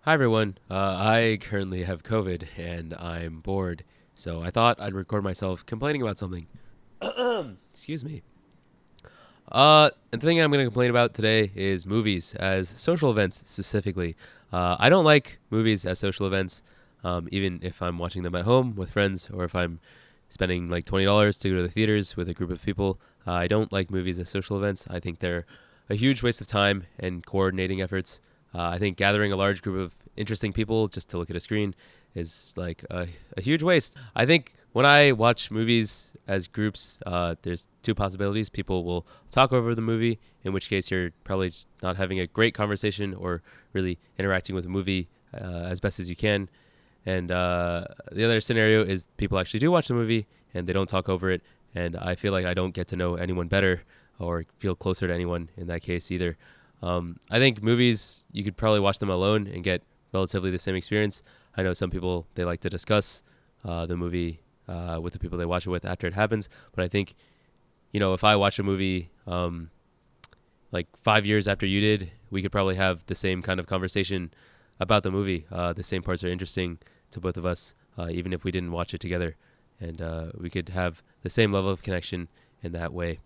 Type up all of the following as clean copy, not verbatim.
Hi everyone. I currently have COVID and I'm bored, so I thought I'd record myself complaining about something. Excuse me. And the thing I'm going to complain about today is movies as social events specifically. I don't like movies as social events, even if I'm watching them at home with friends or if I'm spending like $20 to go to the theaters with a group of people. I don't like movies as social events. I think they're a huge waste of time and coordinating efforts. I think gathering a large group of interesting people just to look at a screen is like a huge waste. I think when I watch movies as groups, there's two possibilities. People will talk over the movie, in which case you're probably just not having a great conversation or really interacting with the movie as best as you can. And the other scenario is people actually do watch the movie and they don't talk over it. And I feel like I don't get to know anyone better or feel closer to anyone in that case either. I think movies, you could probably watch them alone and get relatively the same experience. I know some people, they like to discuss the movie with the people they watch it with after it happens. But I think, if I watch a movie like 5 years after you did, we could probably have the same kind of conversation about the movie. The same parts are interesting to both of us, even if we didn't watch it together. And we could have the same level of connection in that way.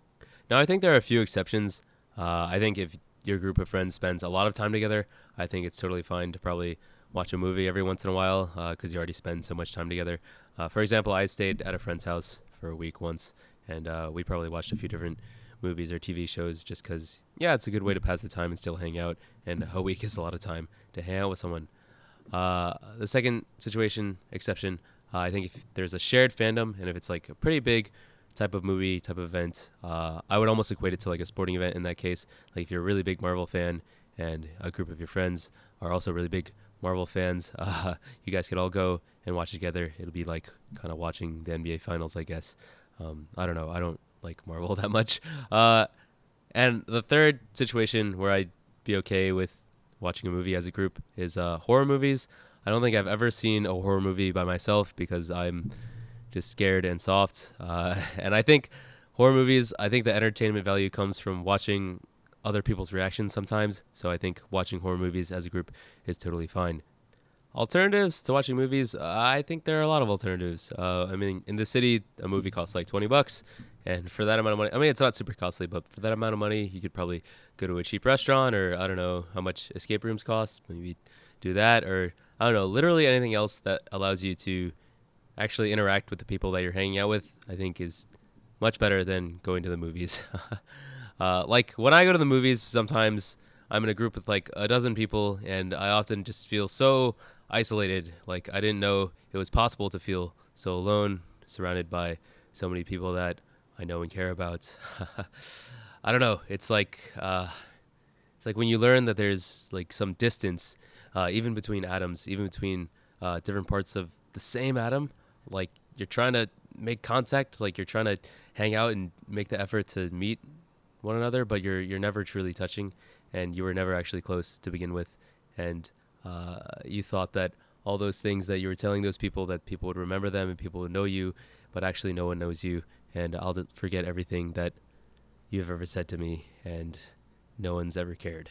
Now, I think there are a few exceptions. I think if your group of friends spends a lot of time together, I think it's totally fine to probably watch a movie every once in a while because you already spend so much time together. For example, I stayed at a friend's house for a week once, and we probably watched a few different movies or TV shows just because, yeah, it's a good way to pass the time and still hang out, and a week is a lot of time to hang out with someone. The second exception, I think if there's a shared fandom and if it's like a pretty big type of movie, type of event, I would almost equate it to like a sporting event in that case. Like if you're a really big Marvel fan and a group of your friends are also really big Marvel fans, you guys could all go and watch together. It'll be like kind of watching the NBA Finals, I guess. I don't know. I don't like Marvel that much. And the third situation where I'd be okay with watching a movie as a group is horror movies. I don't think I've ever seen a horror movie by myself because I'm just scared and soft. And I think horror movies, I think the entertainment value comes from watching other people's reactions sometimes. So I think watching horror movies as a group is totally fine. Alternatives to watching movies, I think there are a lot of alternatives. I mean, in the city, a movie costs like $20, and for that amount of money, I mean, it's not super costly, but for that amount of money, you could probably go to a cheap restaurant, or I don't know how much escape rooms cost. Maybe do that, or I don't know, literally anything else that allows you to actually interact with the people that you're hanging out with. I think is much better than going to the movies. Like when I go to the movies, sometimes I'm in a group with like a dozen people, and I often just feel so isolated. Like I didn't know it was possible to feel so alone, surrounded by so many people that I know and care about. I don't know. It's like when you learn that there's like some distance, even between atoms, even between different parts of the same atom. Like you're trying to make contact, like you're trying to hang out and make the effort to meet one another, but you're never truly touching, and you were never actually close to begin with, and you thought that all those things that you were telling those people that people would remember them and people would know you, but actually no one knows you, and I'll forget everything that you've ever said to me, and no one's ever cared.